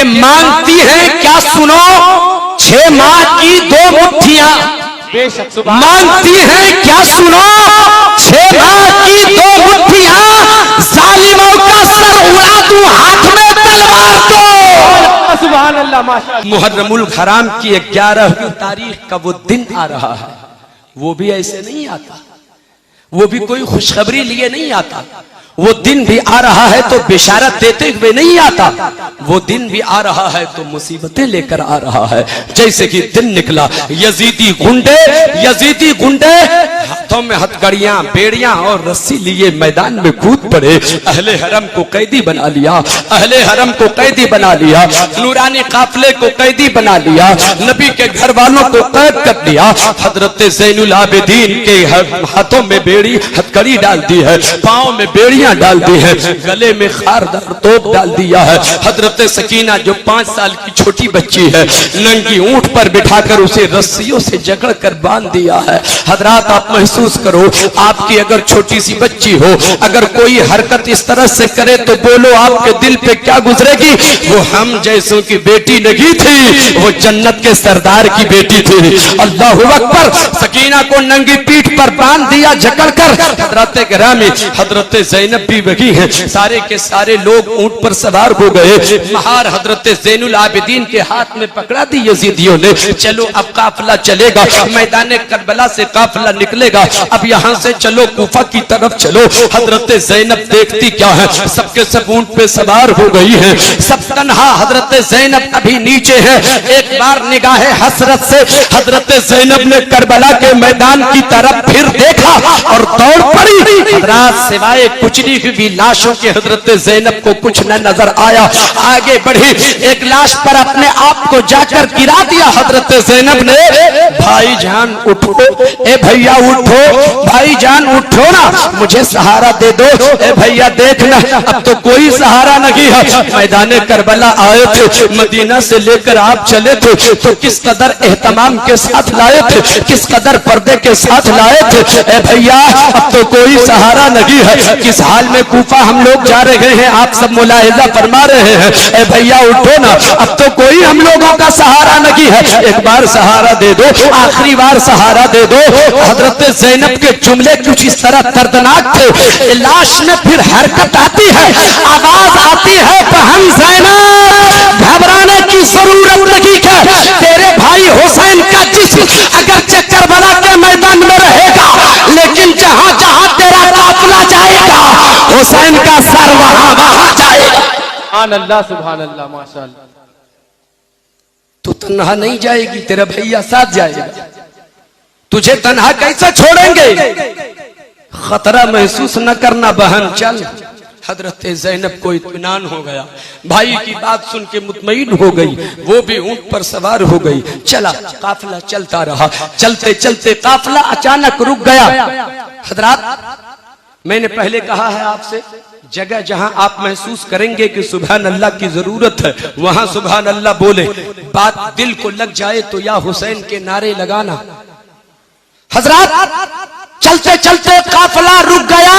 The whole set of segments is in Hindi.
मांगती है क्या सुनो, 6 माह की 2 मुट्ठियां मांगती है क्या सुनो, 6 माह की 2 मुट्ठियां, जालिमों का सर उड़ा दूं हाथ में तलवार को। सुभान अल्लाह माशाअल्लाह। मुहर्रमुल हराम की 11वीं तारीख का वो दिन आ रहा है, वो भी ऐसे नहीं आता, वो भी कोई खुशखबरी लिए नहीं आता। वो दिन भी आ रहा है तो बिशारत देते हुए नहीं आता, वो दिन भी आ रहा है तो मुसीबतें लेकर आ रहा है। जैसे कि दिन निकला, यजीदी गुंडे हाथों में हथकड़ियां, बेड़ियां और रस्सी लिए मैदान में कूद पड़े। अहले हरम को कैदी बना लिया, अहले हरम को कैदी बना लिया, नूरानी काफले को कैदी बना लिया, नबी के घर वालों को कैद कर दिया। हजरत ज़ैनुल आबिदीन के हाथों में बेड़ी हथकड़ी डाल दी है, पाँव में बेड़ी डाल दी है, गले में खारदार तोप डाल दिया है। हजरत सकीना जो 5 साल की छोटी बच्ची है, नंगी ऊंट पर बिठाकर उसे रस्सियों से जकड़ कर बांध दिया है। हजरात आप महसूस करो, आपकी अगर छोटी सी बच्ची हो, अगर कोई हरकत इस तरह से करे तो बोलो आपके दिल पे क्या गुजरेगी। वो हम जैसों की बेटी नहीं थी, वो जन्नत के सरदार की बेटी थी। अल्लाहु अकबर। सकीना को नंगी पीठ पर बांध दिया जकड़ कर। हजरत गिरामी हजरत ज़ैनब भी वही है, सारे के सारे लोग ऊंट पर सवार हो गए। महार हजरत ज़ैनुल आबिदीन के हाथ में पकड़ा दी यजीदियों ने। चलो अब काफिला चलेगा, मैदान करबला से काफिला निकलेगा, अब यहाँ से चलो कूफा की तरफ चलो। हजरत ज़ैनब देखती क्या है, सबके सब ऊंट पे सवार हो गई है, सब तन्हा। हजरत ज़ैनब अभी नीचे है। एक बार निगाहे हसरत से हजरत ज़ैनब ने करबला के मैदान की तरफ फिर देखा और दौड़ पड़ी। हजरात सिवाय कुछ भी लाशों के हजरत ज़ैनब को कुछ न नजर आया। आगे बढ़ी, एक लाश पर अपने आप को जाकर गिरा दिया। हजरत ज़ैनब ने, भाईजान उठो, ए भैया उठो, भाईजान उठो ना, मुझे सहारा दे दो। ए भैया देखना अब तो कोई सहारा नहीं है। मैदान करबला आए थे, मदीना से लेकर आप चले थे तो किस कदर एहतमाम के साथ लाए थे, किस कदर पर्दे के साथ लाए थे। ए भैया अब तो कोई सहारा नहीं है, किस हाल में कूफा हम लोग जा रहे हैं, आप सब मुलाहिजा फरमा रहे हैं। ए भैया उठो ना, अब तो कोई हम लोगों का सहारा नहीं है, एक बार सहारा दे दो, आखिरी बार सहारा दे दो। हजरत ज़ैनब के जुमले कुछ इस तरह दर्दनाक थे। लाश में फिर हरकत आती है, आवाज आती है, बहन ज़ैनब घबराने की जरूरत नहीं है, तेरे भाई हुसैन का जिस्म अगर करबला के मैदान में रहेगा, लेकिन जहां जहां तेरा काफिला जाएगा हुसैन का सर वहां वहां जाएगा। सुभान अल्लाह, सुभान अल्लाह माशाअल्लाह। तू तन्हा नहीं जाएगी, तेरा भैया साथ जाएगा, तुझे तन्हा कैसे छोड़ेंगे। खतरा महसूस न करना बहन, चल। हजरत ज़ैनब को इत्मीनान हो गया, भाई की बात सुन के मुतमईन हो गई, वो भी ऊंट पर सवार हो गई। चला, काफिला चलता रहा। चलते चलते काफिला अचानक रुक गया। हजरात मैंने पहले कहा है आपसे, जगह जहां आप महसूस करेंगे कि सुभान अल्लाह की जरूरत है, वहां सुभान अल्लाह बोले। बात दिल को लग जाए तो या हुसैन के नारे लगाना। हजरात चलते चलते काफिला रुक गया।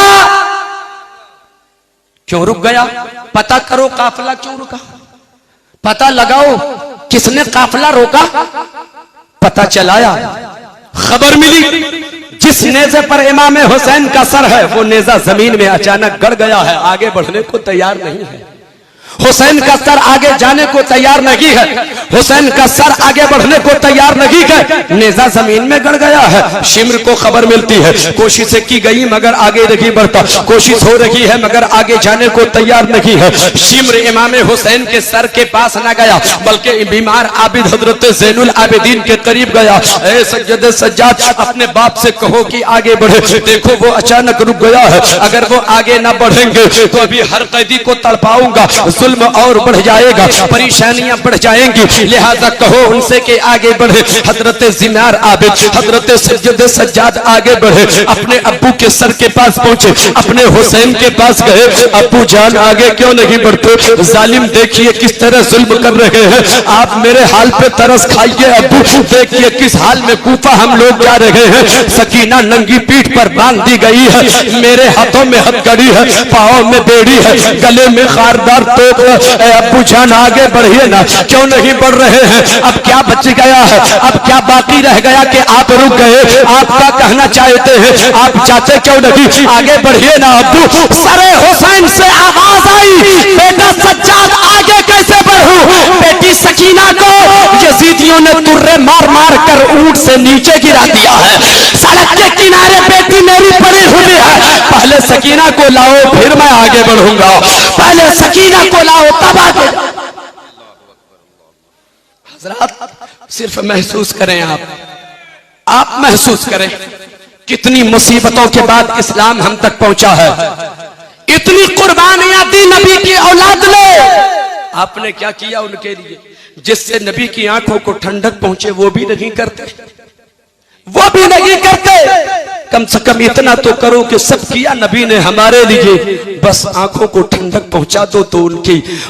क्यों रुक गया? पता करो काफिला क्यों रुका, पता लगाओ किसने काफिला रोका। पता चलाया, खबर मिली जिस नेज़े पर इमाम हुसैन का सर है वो नेज़ा जमीन में अचानक गड़ गया है, आगे बढ़ने को तैयार नहीं है। हुसैन का सर आगे जाने को तैयार नहीं है, हुसैन का सर आगे बढ़ने को तैयार नहीं है, नेज़ा जमीन में गड़ गया है। शिम्र को खबर मिलती है, कोशिशें की गई मगर आगे नहीं बढ़ता, कोशिश हो रही है मगर आगे जाने को तैयार नहीं है। शिम्र इमाम हुसैन के सर के पास ना गया बल्कि बीमार आबिद हजरत ज़ैनुल आबिदीन के करीब गया। ए सज्जद सज्जाद, अपने बाप से कहो कि आगे बढ़े। देखो वो अचानक रुक गया है, अगर वो आगे ना बढ़ेंगे तो अभी हर कैदी को तड़पाऊंगा, जुल्म और बढ़ जाएगा, परेशानियां बढ़ जाएंगी। लिहाजा कहो उनसे के आगे बढ़े। हजरत जिनार आबिद, हजरत सज्जद सज्जाद आगे बढ़े, अपने अब्बू के सर के पास पहुंचे, अपने हुसैन के पास गए। अब्बू जान आगे क्यों नहीं बढ़ते? जालिम देखिए किस तरह जुल्म कर रहे हैं, आप मेरे हाल पे तरस खाइए। अब्बू देखिए किस हाल में कूफा हम लोग जा रहे हैं। सकीना नंगी पीठ पर बांध दी गई है, मेरे हाथों में हथकड़ी है, पाँव में बेड़ी है, गले में खारदार तोप है। अब्बू जान आगे बढ़िए ना, क्यों नहीं बढ़ रहे हैं? अब क्या बच गया है, अब क्या बाकी रह गया कि आप रुक गए? आप क्या कहना चाहते हैं? आप चाहते क्यों नहीं? आगे बढ़िए ना अब्बू। सरे हुसैन से आवाज आई, बेटा सज्जाद आगे कैसे बढ़ूं? बेटी सकीना को यजीदियों ने तुर्रे मार मार कर ऊंट से नीचे गिरा दिया है। सड़क के किनारे बेटी मेरी पड़ी हुई है, पहले सकीना को लाओ फिर मैं आगे बढ़ूंगा। पहले सकीना को लाओ तब आगे। हजरात सिर्फ महसूस करें, आप महसूस करें कितनी मुसीबतों के बाद इस्लाम हम तक पहुंचा है। इतनी कुर्बानियां दी नबी की औलाद ने। आपने क्या किया उनके लिए जिससे नबी की आंखों को ठंडक पहुंचे? वो भी नहीं करते, वो भी नहीं करते। कम से कम इतना तो करो कि सब किया नबी ने हमारे लिए, बस आंखों को ठंडक पहुंचा दो तो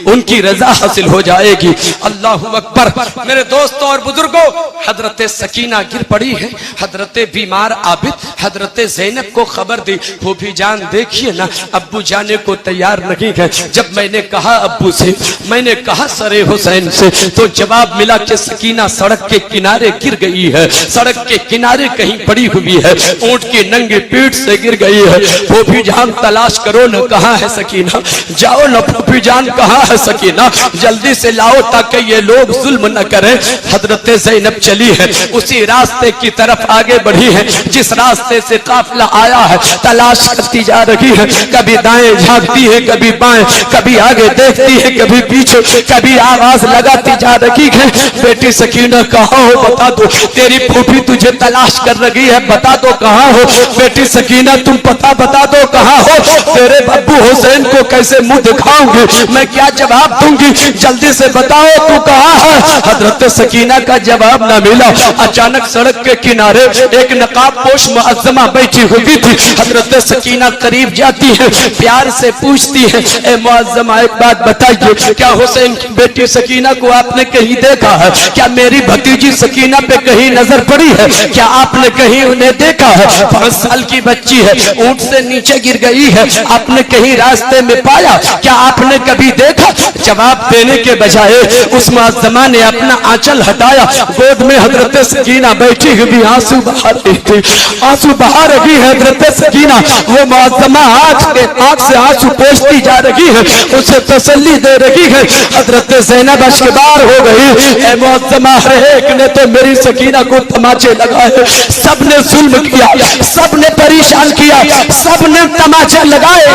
उनकी रजा हासिल हो जाएगी। अल्लाहु अकबर। मेरे दोस्तों और बुजुर्गों, हजरत सकीना गिर पड़ी है, हजरत बीमार आबिद हजरत ज़ैनब को खबर दी। वो भी जान देखिए ना, अब्बू जाने को तैयार नहीं है। जब मैंने कहा अब्बू से, मैंने कहा सरे हुसैन से, तो जवाब मिला कि सकीना सड़क के किनारे गिर गई है, सड़क के किनारे कहीं पड़ी हुई है, ऊंट की नंगी पीठ से गिर गई है। वो भी जान तलाश करो न, कहाँ है सकीना? जाओ न, वो भी जान कहाँ है सकीना? जल्दी से लाओ ताकि ये लोग जुल्म न करें। हजरत ज़ैनब चली है, उसी रास्ते की तरफ आगे बढ़ी है जिस रास्ते से काफिला आया है। तलाश करती जा रही है, कभी दाएं झांकती है, कभी बाएं, कभी आगे देखती है, कभी पीछे, कभी आवाज लगाती जा रही है, बेटी सकीना कहाँ हो? बता दो, तेरी फूफी तुझे तलाश कर रही है, बता दो कहाँ हो? बेटी सकीना तुम पता बता दो कहाँ हो? तेरे अब्बू हुसैन को कैसे मुंह दिखाऊंगी, मैं क्या जवाब दूंगी? जल्दी से बताओ तू कहाँ है? हजरत सकीना का जवाब न मिला। अचानक सड़क के किनारे एक नकाबपोश मुअज्जमा बैठी हुई थी। हजरत सकीना करीब जाती है, प्यार से पूछती है, ए मुअज्जमा एक बात बताइए, क्या हुसैन की बेटी सकीना को आपने कहीं देखा है? क्या मेरी भतीजी सकीना पे कहीं नजर पड़ी है? क्या आपने कहीं उन्हें देखा है? 5 साल की बच्ची है, ऊंट से नीचे गिर गई है, आपने कहीं रास्ते में पाया? क्या आपने कभी देखा? जवाब देने के बजाय उस मुअज्जमा ने अपना आंचल हटाया, गोद में हजरत सकीना बैठी हुई आंसू बहा रही थी, आंसू बहा रही है हजरत सकीना। वो मुअज्जमा आंख से आंसू पोंछती जा रही है, उसे तसल्ली दे रही है। हजरत ज़ैनब अश्कबार हो गई, ए मुअज्जमा, हर एक ने तो मेरी सकीना को तमाचे लगाए, सबने जुल्म किया, सबने परेशान किया, सबने तमाचे लगाए।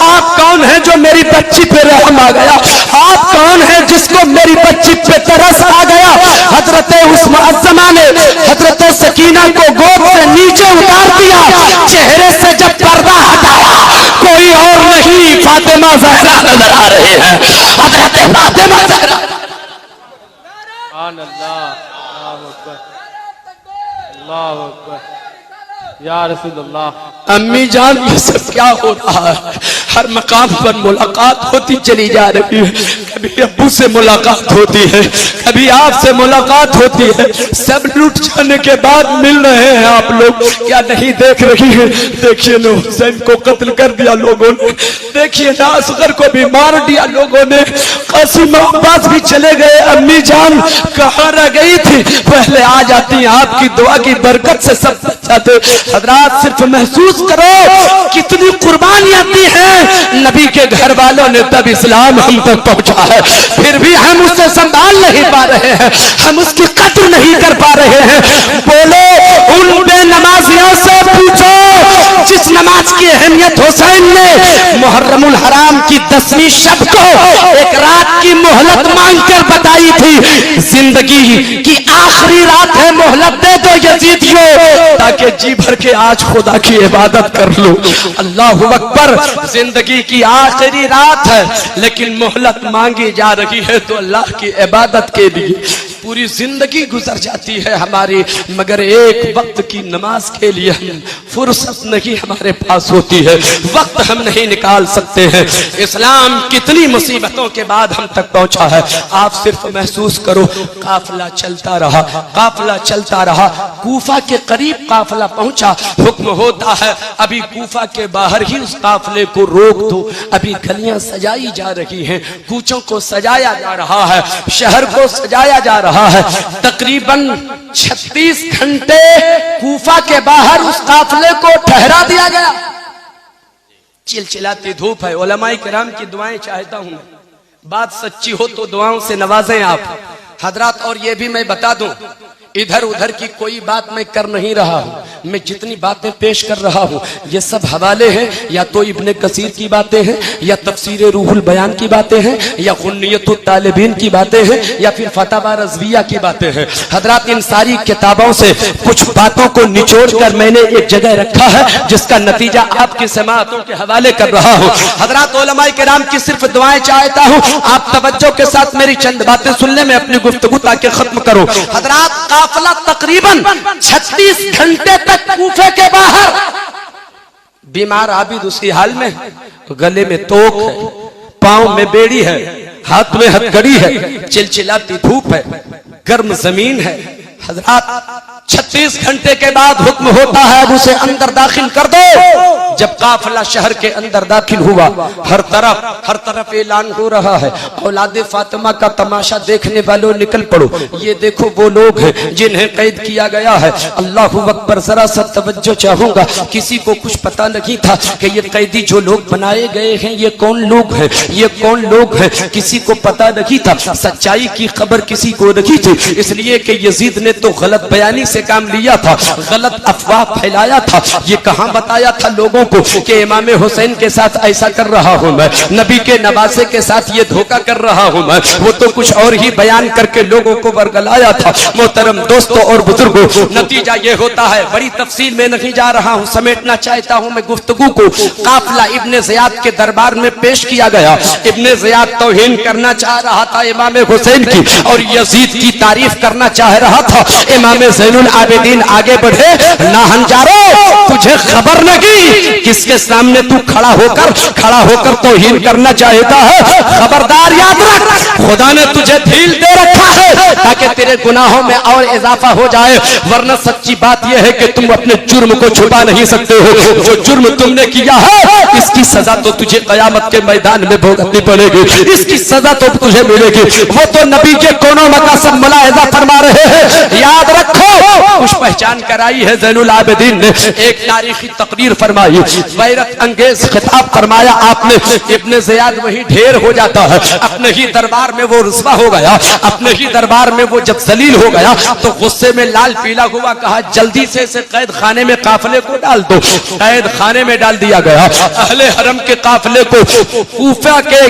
आप कौन है जो मेरी बच्ची पे रहम आ गया? आप कौन है जिसको मेरी बच्ची पे तरस आ गया? हजरत उस मुअज्जमा ने हजरत सकीना को गोद से नीचे उतार दिया, चेहरे से जब पर्दा हटाया, कोई और नहीं फातिमा ज़हरा नजर आ रही है। हजरत फातिमा ज़हरा। अल्लाहु अकबर, या रसूलल्लाह। अम्मी जान ये सब क्या हो रहा है? हर मकाम पर मुलाकात होती चली जा रही है, कभी अब्बू से मुलाकात होती है, कभी आपसे मुलाकात होती है, सब लूट जाने के बाद मिल रहे हैं आप लोग, क्या नहीं देख रही है? देखिए ना, हुसैन को कत्ल कर दिया लोगों ने, देखिए ना, असगर को भी मार दिया लोगों ने, कासिम अब्बास भी चले गए। अम्मी जान कहाँ रह गई थी? पहले आ जाती, आपकी दुआ की बरकत से सब बच जाते। हजरात सिर्फ महसूस करो कितनी कुर्बानियां दी हैं नबी के घर वालों ने, तब इस्लाम हम तक पहुंचा है। फिर भी हम उसे संभाल नहीं पा रहे हैं, हम उसकी कद्र नहीं कर पा रहे हैं। बोलो उन बेनमाजियों से पूछो जिस नमाज की अहमियत हुसैन ने मुहर्रमुल हराम की 10वीं शब को एक रात की मोहलत मांगकर बताई थी। जिंदगी की आखिरी रात है, मोहलत दे दो यजीदियों, ताकि जी भर के आज खुदा की इबादत कर लो। अल्लाहु अकबर। जिंदगी की आखिरी रात है लेकिन मोहलत मांगी जा रही है तो अल्लाह की इबादत के लिए। पूरी जिंदगी गुजर जाती है हमारी, मगर एक वक्त की नमाज के लिए हम फुर्सत नहीं हमारे पास होती है, वक्त हम नहीं निकाल सकते हैं। इस्लाम कितनी मुसीबतों के बाद हम तक पहुंचा है, आप सिर्फ महसूस करो। काफिला चलता रहा, काफिला चलता रहा, कूफा के करीब काफिला पहुंचा। हुक्म होता है अभी कूफा के बाहर ही उस काफिले को रोक दो, अभी गलियां सजाई जा रही हैं, कूचों को सजाया जा रहा है, शहर को सजाया जा रहा है। तकरीबन 36 घंटे कूफा के बाहर उस काफिले को ठहरा दिया गया। चिलचिलाती धूप है, उलमाए किराम की दुआएं चाहता हूं, बात सच्ची हो तो दुआओं से नवाजें आप हजरात। और ये भी मैं बता दूं, इधर उधर की कोई बात मैं कर नहीं रहा हूं, मैं जितनी बातें पेश कर रहा हूं ये सब हवाले हैं, या तो इब्ने कसीर की बातें हैं, या तफसीर रूहुल बयान की बातें हैं, या गुन्नियतुत तालिबीन की बातें हैं, या फिर फतवा रज़विया की बातें हैं। हजरात इन सारी किताबों से कुछ बातों को निचोड़ कर मैंने एक जगह रखा है, जिसका नतीजा आपकी समाअतों के हवाले कर रहा हूं। हजरात उलमाए किराम की सिर्फ दुआएं चाहता हूं, आप तवज्जो के साथ मेरी चंद बातें सुनने में अपनी गुफ्तगू ताकि खत्म करो। हजरात काफिला तकरीबन 36 घंटे तक कूफे के बाहर, बीमार आबिद उसी हाल में, गले में तोक है, पांव में बेड़ी है, हाथ में हथकड़ी है, चिलचिलाती धूप है, गर्म जमीन है। हजरात 36 घंटे के बाद हुक्म होता है अब उसे अंदर दाखिल कर दो। जब काफिला शहर के अंदर दाखिल हुआ, हर तरफ ऐलान हो रहा है, औलादे फातिमा का तमाशा देखने वालों निकल पड़ो, ये देखो वो लोग हैं जिन्हें कैद किया गया है। अल्लाहु अकबर, जरा सा तवज्जो चाहूंगा, किसी को कुछ पता नहीं था कि ये कैदी जो लोग बनाए गए हैं ये कौन लोग हैं, ये कौन लोग हैं, किसी को पता नहीं था। सच्चाई की खबर किसी को नहीं थी, इसलिए कि यजीद ने तो गलत बयानी से काम लिया था, गलत अफवाह फैलाया था। ये कहां बताया था लोगों को कि इमाम हुसैन के साथ ऐसा कर रहा हूं मैं, नबी के नवासे के साथ ये धोखा कर रहा हूं मैं, वो तो कुछ और ही बयान करके लोगों को वर्गलाया था। मोहतरम दोस्तों और बुजुर्गों, नतीजा ये होता है, बड़ी तफसील में नहीं जा रहा हूं, समेटना चाहता हूं मैं गुफ्तगू को। काफिला इब्ने ज़ियाद के दरबार में पेश किया गया। इब्ने ज़ियाद तौहीन करना चाह रहा था इमाम हुसैन की, और यजीद की तारीफ करना चाह रहा था। इमाम ज़ैनुल आबिदीन आगे बढ़े, ना हंजारो तुझे खबर नहीं किसके सामने तू खड़ा होकर तौहीन करना चाहता है। खबरदार याद रख, खुदा ने तुझे ढील दे रखा है ताकि तेरे गुनाहों में और इजाफा हो जाए, वरना सच्ची बात यह है कि तुम अपने जुर्म को छुपा नहीं सकते हो। जो जुर्म तुमने किया है इसकी सजा तो तुझे कयामत के मैदान में भुगतनी पड़ेगी, इसकी सजा तो तुझे मिलेगी। वो तो नबी के कोनों मकासद मुलाहिजा फरमा रहे हैं, याद रखो। कुछ पहचान कराई है ज़ैनुल आबिदीन ने, एक तारीखी तकरीर फरमाई, गैरत अंगेज खिताब फरमाया आपने। इब्ने ज़ियाद वही ढेर हो जाता है, अपने ही दरबार में वो रुस्वा हो गया, अपने ही दरबार में वो जब जलील हो गया तो गुस्से में लाल पीला हुआ, कहा जल्दी से इसे कैद खाने में काफिले को डाल दो। कैद खाने में डाल दिया गया। अहले हरम के काफिले को कूफा के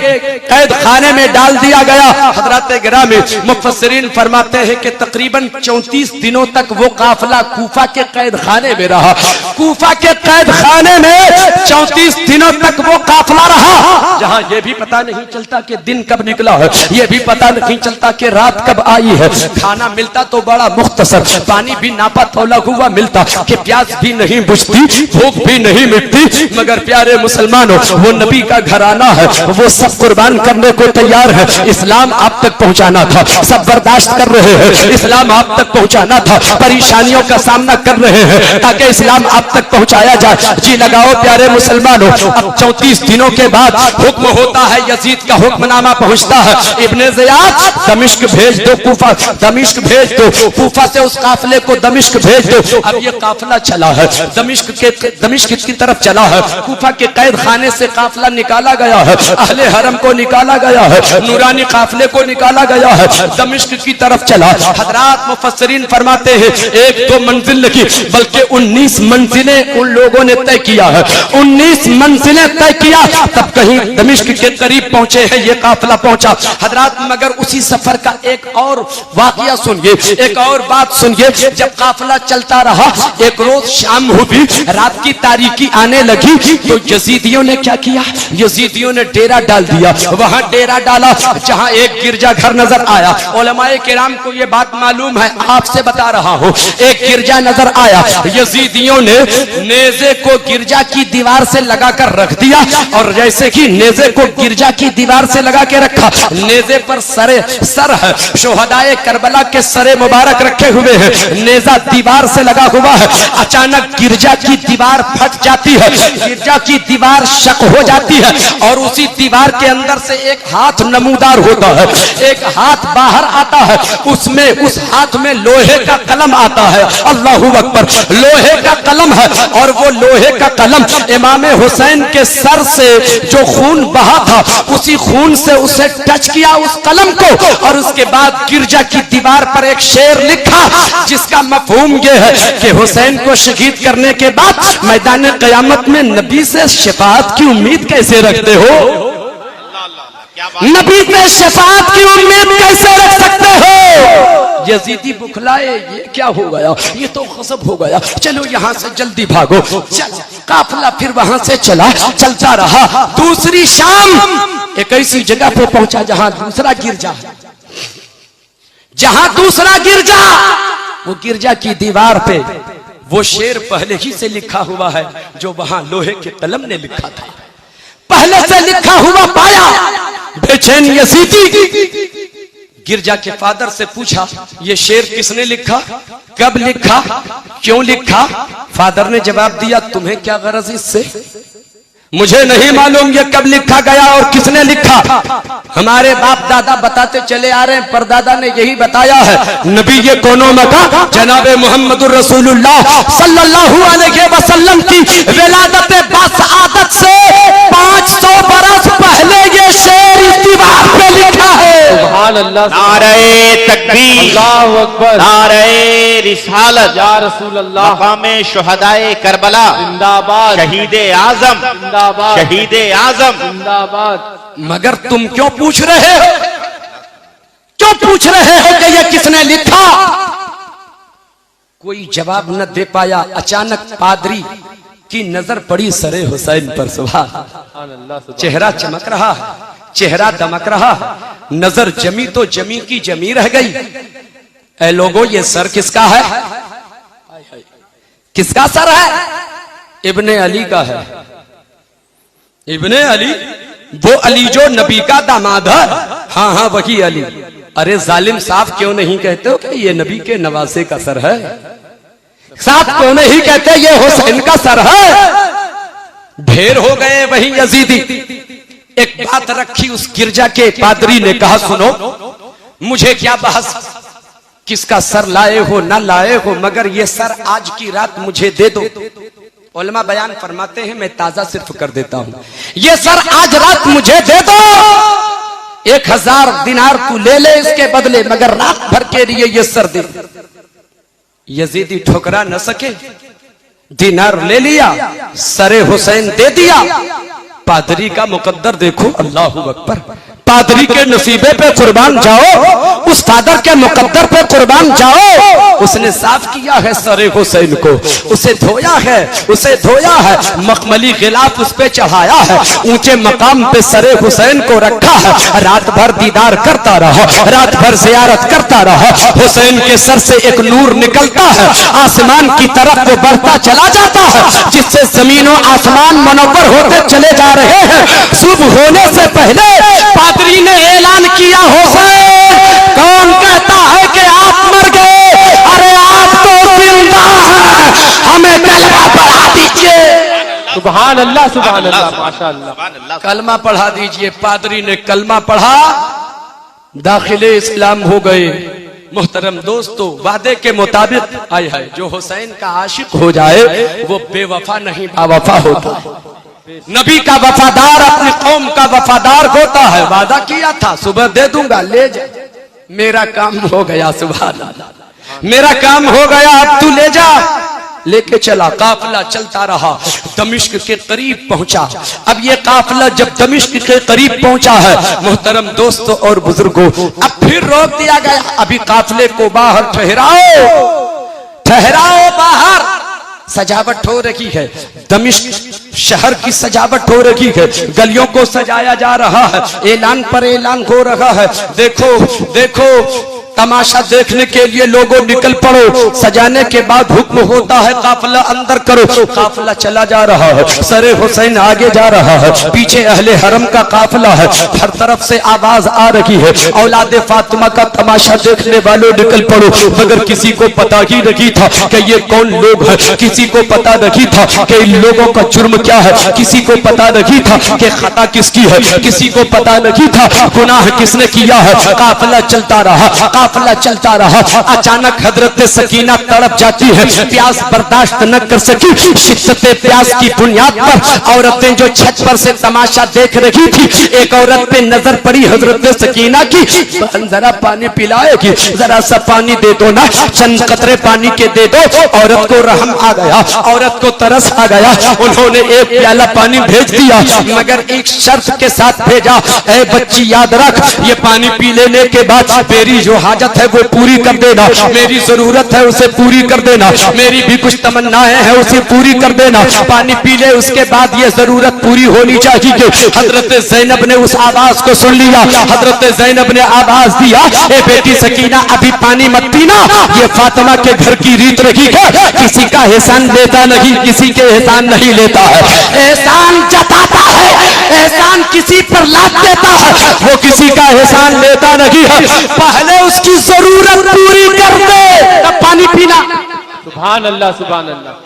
कैद खाने में डाल दिया गया। हजरत गिरामी मुफस्सिरीन फरमाते हैं कि तकरीबन 34 दिनों तक वो काफिला कूफा के कैद खाने में रहा। कूफा के कैद खाने में 34 दिनों तक वो काफिला रहा, जहां ये भी पता नहीं चलता कि दिन कब निकला है, ये भी पता नहीं चलता कि रात कब आई है। खाना मिलता तो बड़ा मुख्तसर, पानी भी नापा तौला हुआ मिलता, कि प्यास भी नहीं बुझती, भूख भी नहीं मिटती। मगर प्यारे मुसलमानों, वो नबी का घराना है, वो सब कुर्बान करने को तैयार है। इस्लाम आप तक पहुंचाना था, सब बर्दाश्त कर रहे हैं, इस्लाम आप तक पहुंचाना था, परेशानियों का सामना कर रहे हैं ताकि इस्लाम आप तक पहुंचाया जाए। जी लगाओ प्यारे मुसलमानों। अब 34 दिनों के बाद हुक्म होता है, यजीद का हुक्मनामा पहुंचता है, इब्ने ज़ियाद दमिश्क भेज दो, कूफा दमिश्क भेज दो, कूफा से उस काफिले को दमिश्क भेज दो। अब ये काफिला चला है, दमिश्क की तरफ चला है, कूफा के कैद खाने से काफिला निकाला गया है, अहले हरम को निकाला गया है, नूरानी काफिले को निकाला गया है, दमिश्क की तरफ चला। हजरात मुफस्सिरीन फरमाते हैं एक दो मंजिल नहीं बल्कि 19 मंजिलें उन लोगों ने तय किया है। 19 मंजिलें तय किया तब कहीं दमिश्क के करीब पहुंचे हैं ये काफिला पहुंचा हजरात। मगर उसी सफर का एक और वाकया सुनिए, एक और बात सुनिए। जब काफिला चलता रहा एक रोज शाम हुई, रात की तारीकी आने लगी तो यजीदियों ने क्या किया, यजीदियों ने डेरा डाल दिया। वहां डेरा डाला जहां एक गिरजा घर नजर आया। उलमाए किराम को यह बात मालूम है, आपसे बता रहा हूं। एक गिरजा नजर आया, यजीदियों ने नेज़े को गिरजा की दीवार से लगाकर रख दिया और जैसे कि नेज़े को गिरजा की दीवार से लगा के रखा, नेज़े पर सर है, शोहदाए करबला के सरे मुबारक रखे हुए हैं, नेज़ा दीवार से लगा हुआ है। अचानक गिरजा की दीवार फट जाती है, गिरजा की दीवार शक हो जाती है और उसी दीवार के अंदर से एक हाथ नमूदार होता है, एक हाथ बाहर आता है, उसमें उस हाथ में लोहे का कलम आता है। अल्लाहू अकबर, लोहे का कलम है और वो लोहे का कलम इमाम हुसैन के सर से जो खून बहा था उसी खून से उसे टच किया उस कलम को और उसके बाद गिरजा की दीवार पर एक शेर लिखा जिसका मफहूम ये है कि हुसैन को शहीद करने के बाद मैदान क़यामत में नबी से शफाअत की उम्मीद कैसे रखते हो? नबी से शफाअत की उम्मीद कैसे रख सकते हो? यजीदी बुखलाए, ये क्या हो गया, ये तो गजब हो गया, चलो यहां से जल्दी भागो। चल काफिला फिर वहां से चलता रहा। दूसरी शाम एक ऐसी जगह पे पहुंचा जहां दूसरा गिरजा, वो गिरजा की दीवार पे वो शेर पहले ही से लिखा हुआ है जो वहां लोहे के कलम ने लिखा था, पहले से लिखा हुआ पाया। बेचैन यजीदी गिरजा के फादर से पूछा ये शेर किसने लिखा, कब लिखा, क्यों लिखा? फादर ने जवाब दिया तुम्हें क्या गरज इससे, मुझे नहीं मालूम ये कब लिखा गया और किसने लिखा। हमारे बाप दादा बताते चले आ रहे हैं, परदादा ने यही बताया है। नबी ये कोनो मका जनाबे मोहम्मदुर रसूलुल्लाह सल्लल्लाहु अलैहि वसल्लम की विलादत बासआदत से 500 बरस पहले ये शेर इस दीवार पे लिखा है। सुभान अल्लाह, नारे तकबीर, अल्लाहु अकबर, नारे रिसालत, या रसूल अल्लाह, मकामे शुहदाए करबला जिंदाबाद, शहीदे आजम जिंदाबाद, शहीदे आजम जिंदाबाद। मगर तुम क्यों पूछ रहे हो, क्यों पूछ रहे हो कि ये किसने लिखा? कोई जवाब न दे पाया। अचानक पादरी की नजर पड़ी सरे हुसैन पर। सुभान, चेहरा चमक रहा, चेहरा दमक रहा, नजर जमी तो जमी की जमी रह गई। ऐ लोगों ये सर किसका है, किसका सर है? इब्ने अली का है। इब्ने अली, वो अली जो नबी का दामाद है। हाँ हाँ वही अली। अरे जालिम, साफ क्यों नहीं कहते हो कि ये नबी के नवासे का सर है? साफ क्यों नहीं कहते ये हुसैन का सर है? ढेर हो गए वही यजीदी। एक बात रखी उस गिरजा के पादरी ने, कहा सुनो मुझे क्या बहस किसका सर लाए हो ना लाए हो, मगर ये सर आज की रात मुझे दे दो। उलमा बयान फरमाते हैं, मैं ताजा सिर्फ कर देता हूं, ये सर आज रात मुझे दे दो। 1000 दिनार तू ले ले इसके बदले, मगर रात भर के लिए ये सर दे। यजीदी ठुकरा न सके, दिनार ले लिया, सरे हुसैन दे दिया। पादरी का मुकद्दर देखो, अल्लाहू अकबर। पादरी के नसीबे पे कुर्बान जाओ, उस फादर के मुकद्दर पे कुर्बान जाओ। उसने साफ किया है सरे हुसैन को, उसे धोया है, उसे धोया है, मखमली गिलाफ उस पे चढ़ाया है, ऊंचे मकाम पे सरे हुसैन को रखा है। रात भर दीदार करता रहा, रात भर जियारत करता रहा। हुसैन के सर से एक नूर निकलता है, आसमान की तरफ वो बढ़ता चला जाता है, जिससे जमीनों आसमान मुनव्वर होते चले जा रहे हैं। सुबह होने से पहले पादरी ने ऐलान किया, हुसैन कौन कहता है कि आप मर गए? अरे आप तो जिंदा हैं, हमें कलमा पढ़ा दीजिए। सुभान अल्लाह, सुभान अल्लाह, माशाअल्लाह, कलमा पढ़ा दीजिए। पादरी ने कलमा पढ़ा, दाखिले इस्लाम हो गए। मोहतरम दोस्तों, वादे के मुताबिक आए है जो हुसैन का आशिक हो जाए वो बेवफा नहीं बावफा होता है। नबी का वफादार अपनी कौम का वफादार होता है। वादा किया था सुबह दे दूंगा, ले जा, मेरा काम हो गया। सुभान अल्लाह। मेरा काम हो गया, अब तू ले जा। लेके चला, काफिला चलता रहा, दमिश्क के करीब पहुंचा। अब ये काफिला जब दमिश्क के करीब पहुंचा है, मोहतरम दोस्तों और बुजुर्गों, अब फिर रोक दिया गया, अभी काफिले को बाहर ठहराओ, ठहराओ बाहर। सजावट हो रही है, दमिश्क शहर की सजावट हो रही है, गलियों को सजाया जा रहा है, ऐलान पर ऐलान हो रहा है। देखो देखो, तमाशा देखने के लिए लोगों निकल पड़ो। सजाने के बाद हुक्म होता है काफिला अंदर करो। काफिला चला जा रहा है, सरे हुसैन आगे जा रहा है, पीछे अहले हरम का काफिला है, हर तरफ से आवाज आ रही है, औलादे फातिमा का तमाशा देखने वालों निकल पड़ो। मगर किसी को पता ही नहीं था कि ये कौन लोग हैं, किसी को पता नहीं था कि इन लोगों का जुर्म क्या है, किसी को पता नहीं था कि खता किसकी है, किसी को पता नहीं था गुनाह किसने किया है। काफिला चलता रहा, काफिला चलता रहा। अचानक हजरत सकीना तड़प जाती है, प्यास बर्दाश्त न कर सकी। शिद्दते प्यास की बुनियाद पर औरतें जो छत पर से तमाशा देख रही थी, एक औरत पे नजर पड़ी हजरत सकीना की। जरा पानी पिलाएगी, जरा सा पानी दे दो ना, चंद कतरे पानी के दे दो। औरत को रहम आ गया, औरत को तरस आ गया। उन्होंने एक प्याला पानी भेज दिया, मगर एक शर्त के साथ भेजा, ऐ बच्ची याद रख, ये पानी पी लेने के बाद मेरी जो हाजत है वो पूरी कर देना, मेरी जरूरत है उसे पूरी कर देना, मेरी भी कुछ तमन्नाएं हैं उसे पूरी कर देना। पानी पी ले, उसके बाद ये जरूरत पूरी होनी चाहिए। हजरत ज़ैनब ने उस आवाज को सुन लिया, हजरत ज़ैनब ने आवाज दिया, ए बेटी सकीना अभी पानी मत पीना, ये फातिमा के घर की रीत रही है, किसी का एहसान लेता नहीं, किसी के एहसान नहीं लेता है। एहसान जताता है, एहसान किसी पर लाद देता है, वो किसी का एहसान लेता नहीं है। पहले उसकी जरूरत पूरी कर दे तब पानी पीना। सुभान अल्लाह, सुभान अल्लाह।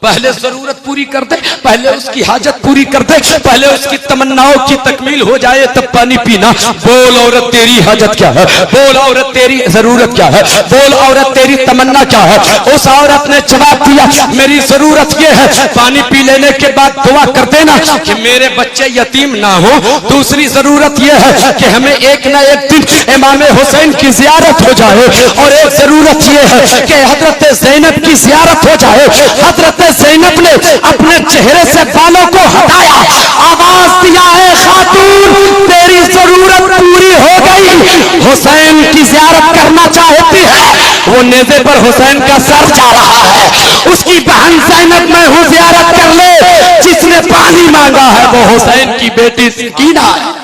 पहले जरूरत पूरी कर दे, पहले उसकी हाजत पूरी कर दे, पहले उसकी तमन्नाओं की तकमील हो जाए तब पानी पीना। बोल औरत तेरी हाजत क्या है, बोल औरत तेरी जरूरत क्या है, बोल औरत तेरी तमन्ना क्या है। उस औरत ने जवाब दिया, मेरी जरूरत ये है, पानी पी लेने के बाद दुआ कर देना कि मेरे बच्चे यतीम ना हो। दूसरी जरूरत ये है कि हमें एक ना एक दिन इमाम हुसैन की जियारत हो जाए, और एक जरूरत ये है कि हजरत ज़ैनब की जियारत हो जाए। हजरत ज़ैनब ने अपने चेहरे से बालों को हटाया, आवाज दिया, है खातून तेरी जरूरत पूरी हो गई। हुसैन की जियारत करना चाहती है, वो नेज़े पर हुसैन का सर जा रहा है, उसकी बहन ज़ैनब मैं हूं, जियारत कर ले। जिसने पानी मांगा है वो हुसैन की बेटी सकीना है।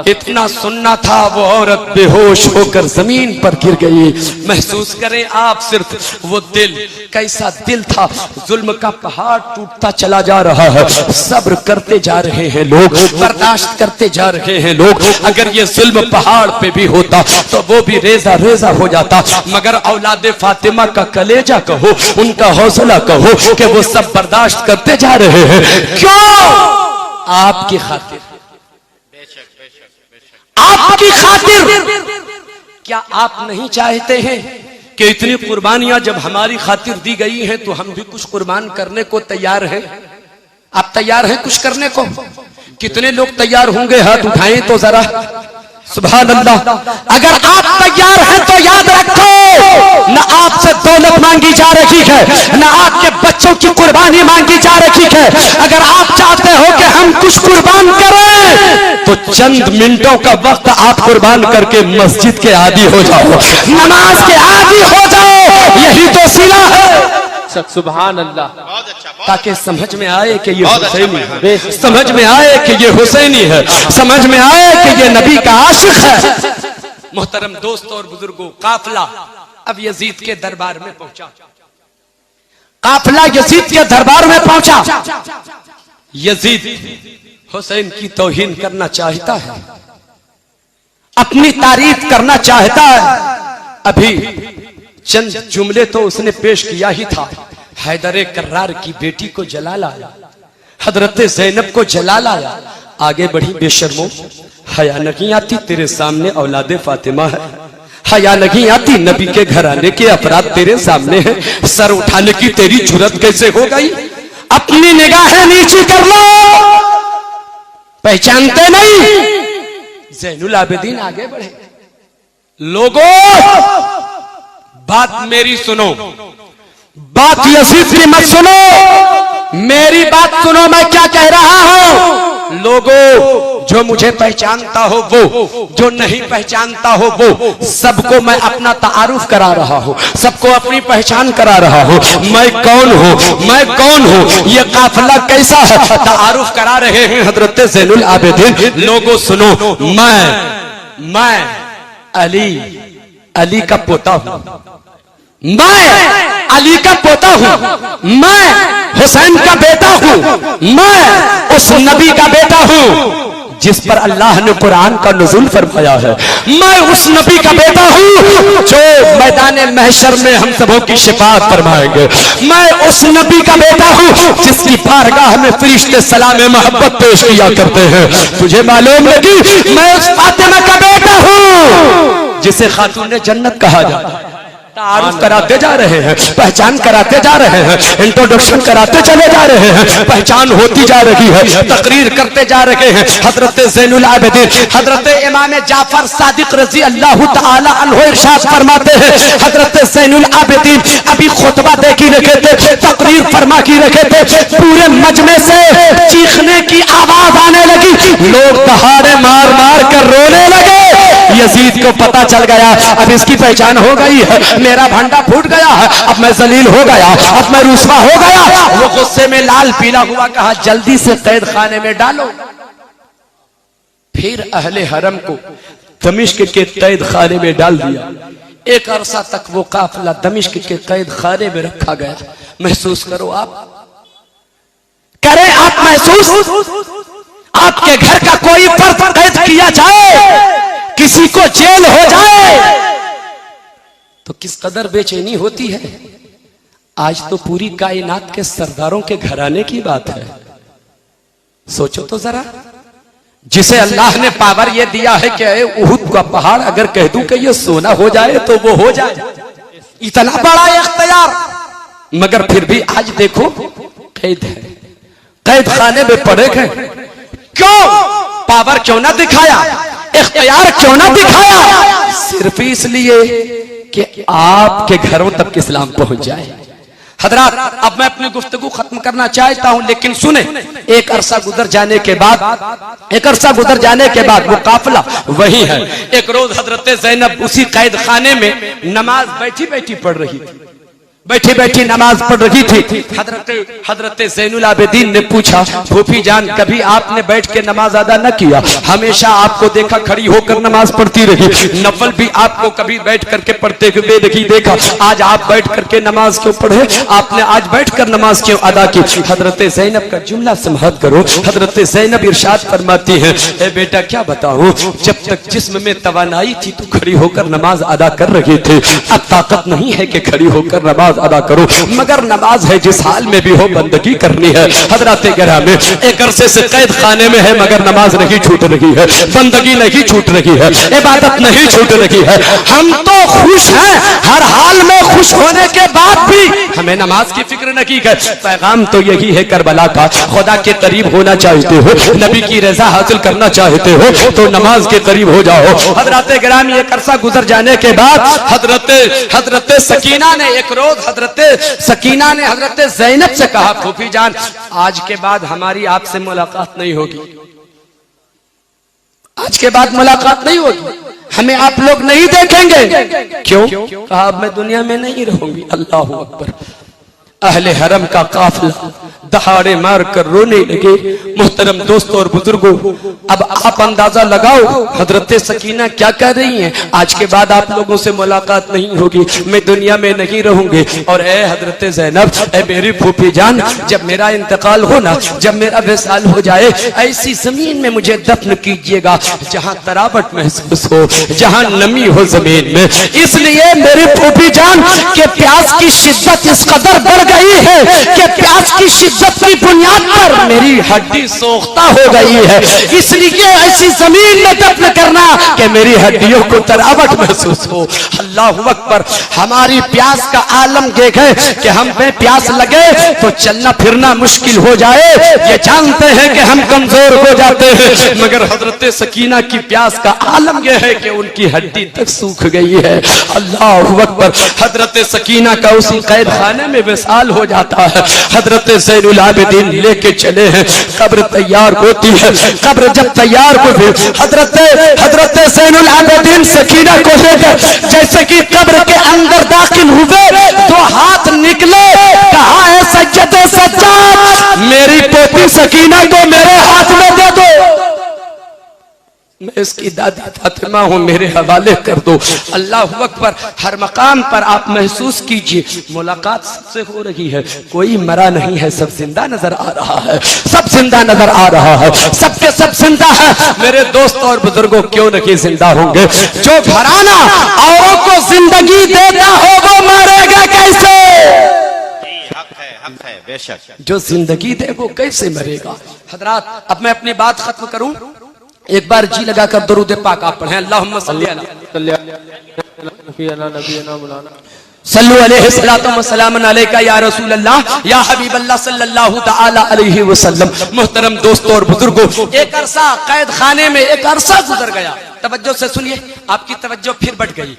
इतना सुनना था, वो औरत बेहोश होकर जमीन पर गिर गई। महसूस करें आप सिर्फ वो दिल, कैसा दिल था। जुल्म का पहाड़ टूटता चला जा रहा है, सब्र करते जा रहे हैं लोग, बर्दाश्त करते जा रहे हैं लोग। अगर ये जुल्म पहाड़ पे भी होता तो वो भी रेजा रेजा हो जाता, मगर औलादे फातिमा का कलेजा कहो, उनका हौसला कहो कि वो सब बर्दाश्त करते जा रहे हैं। क्यों? आपकी खातिर, आपकी खातिर। क्या आप नहीं चाहते हैं कि इतनी कुर्बानियां जब हमारी खातिर दी गई हैं तो हम भी कुछ कुर्बान करने को तैयार हैं? आप तैयार हैं कुछ करने को? कितने लोग तैयार होंगे? हाथ उठाएं तो जरा। सुभान अल्लाह। अगर आप तैयार हैं तो याद रखो, न आपसे दौलत मांगी जा रही है, न आपके बच्चों की कुर्बानी मांगी जा रही है। अगर आप चाहते हो कि हम कुछ कुर्बान करें तो चंद मिनटों का वक्त आप कुर्बान करके मस्जिद के आदी हो जाओ, नमाज के आदी हो जाओ, यही तो सिला है। सुभान अल्लाह। ताकि समझ में आए कि ये हुसैनी है, समझ में आए कि ये हुसैनी है, समझ में आए कि ये नबी का आशिक है। मोहतरम दोस्तों और बुजुर्गों, काफिला अब यजीद के दरबार में पहुंचा। काफिला यजीद के दरबार में पहुंचा। यजीद हुसैन की तौहीन करना चाहता है, अपनी तारीफ करना चाहता है। अभी चंद जुमले तो उसने पेश किया ही था। हैदर कर्रार की बेटी को जला लाया, हजरत ज़ैनब को जला लाया। आगे बढ़ी, बेशर्मो हया नहीं आती, तेरे सामने औलादे फातिमा है, हया नहीं आती, नबी के घराने के अपराध तेरे सामने हैं, सर उठाने की तेरी जुर्रत कैसे हो गई? अपनी निगाहें नीची कर लो, पहचानते नहीं? ज़ैनुल आबिदीन आगे बढ़े, लोगों बात मेरी सुनो, बात यजीद की मत सुनो, मेरी बात सुनो, मैं क्या कह रहा हूं। लोगों, जो मुझे पहचानता हो वो, जो नहीं पहचानता हो वो, सबको मैं अपना तारुफ करा रहा हूं, सबको अपनी पहचान करा रहा हूं। मैं कौन हूं, मैं कौन हूं, ये काफिला कैसा है, तारुफ करा रहे हैं हजरत ज़ैनुल आबिदीन। लोगों सुनो, मैं अली का पोता हूं, मैं अली का पोता हूं, मैं हुसैन का बेटा हूं, मैं उस नबी का बेटा हूं जिस पर अल्लाह ने कुरान का नुज़ूल फरमाया है। मैं उस नबी का बेटा हूं जो मैदान महशर में हम सबों की शिफाअत फरमाएंगे। मैं उस नबी का बेटा हूं जिसकी बारगाह में फरिश्ते सलाम मोहब्बत पेश किया करते हैं। तुझे मालूम है कि मैं उस फातिमा का बेटा हूं जिसे खातून जन्नत कहा जाता है। तारुफ कराते जा रहे हैं, पहचान कराते जा रहे हैं, इंट्रोडक्शन कराते चले जा रहे हैं, पहचान होती जा रही है, तकरीर करते जा रहे हैं। हजरत ज़ैनुल आबिदीन हजरत इमाम जाफर सादिक रज़ी अल्लाह तआला अन्हु इरशाद फरमाते हैं, हजरत ज़ैनुल आबिदीन अभी खुतबा दे की रखे थे, तकरीर फरमा की रखे थे, पूरे मजमे से चीखने की आवाज आने लगी, लोग दहाड़े मार मार कर रोने लगे। यजीद को पता चल गया अब इसकी पहचान हो गई है, मेरा भंडा फूट गया है, अब मैं जलील हो गया, अब मैं रुसवा हो गया। वो गुस्से में लाल पीला हुआ, कहा जल्दी से कैद खाने में डालो। फिर अहले हरम को दमिश्क के कैद खाने में डाल दिया। एक अरसा तक वो काफिला दमिश्क के कैद खाने में रखा गया। महसूस करो, आप करें, आप महसूस, आपके घर का कोई फर्द कैद किया जाए, किसी को जेल हो जाए तो किस कदर बेचैनी होती है। आज तो पूरी कायनात के सरदारों के घराने की बात है। सोचो तो जरा, जिसे अल्लाह ने पावर ये दिया है कि उहुद का पहाड़ अगर कह दूं कि ये सोना हो जाए तो वो हो जाए, इतना बड़ा इख्तियार, मगर फिर भी आज देखो कैद है, कैद खाने में पड़े हैं। क्यों? पावर क्यों ना दिखाया, इख्तियार क्यों ना दिखाया? सिर्फ इसलिए कि आपके घरों तक इस्लाम पहुंच जाए। हजरात, अब मैं अपनी गुफ्तगू खत्म करना चाहता हूं, लेकिन सुने, एक अरसा गुजर जाने के बाद वो काफिला वही है। एक रोज हजरत ज़ैनब उसी कैद खाने में नमाज बैठी बैठी पढ़ रही थी, बैठी बैठी नमाज पढ़ रही थी। हजरत ज़ैनुल आबिदीन ने पूछा, फूफी जान कभी आपने बैठ के नमाज अदा न किया, हमेशा आपको देखा खड़ी होकर नमाज पढ़ती रही, नफल भी आपको कभी बैठ करके पढ़ते हुए नहीं देखा, आज आप बैठ करके नमाज क्यों पढ़े, आपने आज बैठ कर नमाज क्यों अदा की? हजरत ज़ैनब का जुमला समाअत करो। हजरत ज़ैनब इरशाद फरमाती है, ए बेटा क्या बताऊं, जब तक जिस्म में तवानाई थी तो खड़ी होकर नमाज अदा कर रहे थे, अब ताकत नहीं है कि खड़ी होकर नमाज अदा करो, मगर नमाज है जिस हाल में भी हो बंदगी करनी है। हजरत गिरामी, एक अरसे से कैद खाने में है मगर नमाज नहीं छूट रही है, बंदगी नहीं छूट रही है, इबादत नहीं छूट रही है। हम तो खुश हैं, हर हाल में खुश होने के बाद भी हमें नमाज की फिक्र नहीं है। पैगाम तो यही है करबला का, खुदा के करीब होना चाहते हो, नबी की रजा हासिल करना चाहते हो तो नमाज के करीब हो जाओ। हजरत गिरामी, एक अरसा गुजर जाने के बाद हजरत सकीना ने एक रोज हजरत ज़ैनब से कहा, फूफी जान आज के बाद हमारी आपसे मुलाकात नहीं होगी, आज के बाद मुलाकात नहीं होगी, हमें आप लोग नहीं देखेंगे। क्यों? कहा अब मैं दुनिया में नहीं रहूंगी। अल्लाह अकबर। अहले हरम का काफिला दहाड़े मार कर रोने लगे। मोहतरम दोस्तों और बुजुर्गों, अब आप अंदाजा लगाओ हजरत सकीना क्या कह रही हैं, आज के बाद आप लोगों से मुलाकात नहीं होगी, मैं दुनिया में नहीं रहूंगी। और ए हजरत ज़ैनब, ए मेरी फूफी जान, जब मेरा इंतकाल हो ना, जब मेरा विसाल हो जाए, ऐसी जमीन में मुझे दफन कीजिएगा जहां तरावट महसूस हो, जहां नमी हो जमीन में। इसलिए मेरी फूफी जान के प्यास की शिद्दत इस कदर बढ़ गई है कि प्यास की शिद्दत इज्जत की बुनियाद पर मेरी हड्डी सोख्ता हो गई है, इसलिए ऐसी जमीन में दफन करना कि मेरी हड्डियों को तरावट महसूस हो। अल्लाह अकबर। हमारी प्यास का आलम देखे कि हम पे प्यास लगे तो चलना फिरना मुश्किल हो जाए, ये जानते हैं कि हम कमजोर हो जाते हैं, मगर हजरत सकीना की प्यास का आलम यह है कि उनकी हड्डी तक सूख गई है। अल्लाह अकबर। हजरत सकीना का उसी कैद खाने में विसाल हो जाता है। हजरत ज़ैनुल आबिदीन लेके चले हैं, कब्र तैयार होती है। कब्र जब तैयार हो गई, हजरत ज़ैनुल आबिदीन सकीना को लेकर जैसे कि कब्र के अंदर दाखिल हुए तो हाथ निकले, कहा है सज्जदे सज्जाद, मेरी पोती सकीना को मेरे हाथ में दे दो, मैं इसकी दादी फातिमा हूं, मेरे हवाले कर दो। अल्लाह अकबर। हर मकाम पर आप महसूस कीजिए मुलाकात सबसे हो रही है, कोई मरा नहीं है, सब जिंदा नजर आ रहा है, सब जिंदा नजर आ रहा है, सबके सब जिंदा है। मेरे दोस्त और बुजुर्गों क्यों नहीं जिंदा होंगे? जो घराना औरों को जिंदगी देता हो वो मरेगा कैसे? हक है बेशक। जो जिंदगी दे वो कैसे मरेगा? हजरात, अब मैं अपनी बात खत्म करूं, एक बार जी लगाकर दरूद पाक आप पढ़ें। अल्लाहुम्मा सल्ली सल्लु अलैहि सलातु व सलामुन अलैका या रसूल अल्लाह या हबीब अल्लाह सल्लल्लाहु तआला अलैहि वसल्लम। मोहतरम दोस्तों और बुजुर्गों, एक अरसा कैद खाने में एक अरसा गुजर गया। तवज्जो से सुनिए, आपकी तवज्जो फिर बढ़ गई।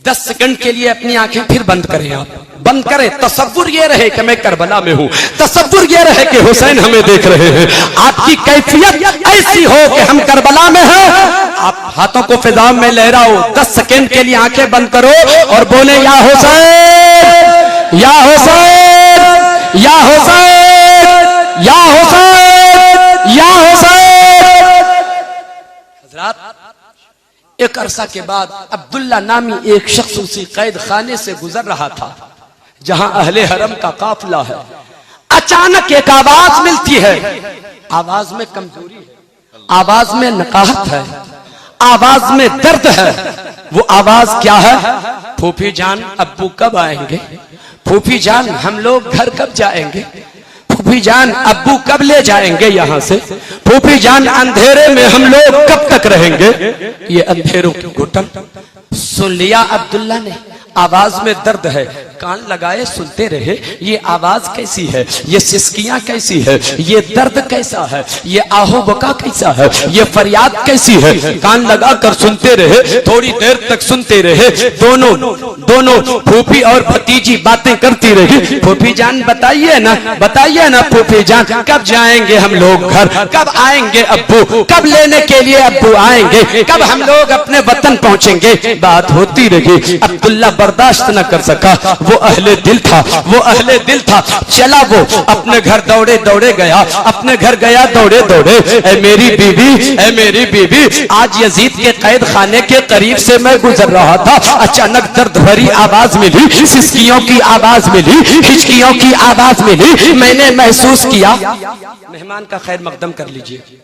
10 सेकंड के लिए अपनी आंखें फिर बंद करें, आप बंद करें। तसव्वुर ये रहे कि मैं करबला में हूं, तसव्वुर ये रहे कि हुसैन हमें देख रहे हैं। आपकी कैफियत ऐसी हो कि हम करबला में हैं, आप हाथों को फिजा में लहराओ। 10 सेकंड के लिए आंखें बंद करो और बोले या हुसैन, या हुसैन, या हुसैन, या हुसैन, या हुसैन। हजरात, एक अरसा के बाद अब्दुल्ला नामी एक शख्स उसी कैद खाने से गुजर रहा था जहां अहले हरम का काफिला है। अचानक एक आवाज मिलती है, आवाज में कमजोरी है, आवाज में नकाहत है, आवाज में दर्द है। वो आवाज क्या है? फूफी जान अब्बू कब आएंगे? फूफी जान हम लोग घर कब जाएंगे? फूफी जान अब्बू कब ले जाएंगे यहाँ से? फूफी जान अंधेरे में हम लोग कब तक रहेंगे? ये अंधेरों की घुटन सुन लिया अब्दुल्ला ने, आवाज में दर्द है, कान लगाए सुनते रहे। ये आवाज कैसी है? ये सिसकियां कैसी है? ये दर्द कैसा है? ये आहो बका कैसा है? ये फरियाद कैसी है? कान लगाकर सुनते रहे, थोड़ी देर तक सुनते रहे। दोनों फूफी और भतीजी बातें करती रही। फूफी जान बताइए ना, बताइए ना फूफी जान, कब जाएंगे हम लोग घर? कब आएंगे अब्बू? कब लेने के लिए अब्बू आएंगे? कब हम लोग अपने वतन पहुंचेंगे? बात होती रही। अब्दुल्ला बर्दाश्त न कर सका, वो अहले दिल था, वो अहले दिल था। चला वो अपने घर दौड़े दौड़े गया, अपने घर गया दौड़े दौड़े। ऐ मेरी बीवी, ऐ मेरी बीवी, आज यजीद के कैद खाने के करीब से मैं गुजर रहा था, अचानक दर्द भरी आवाज मिली, सिसकियों की आवाज मिली, हिचकियों की आवाज मिली। मैंने महसूस किया। मेहमान का खैर मकदम कर लीजिए।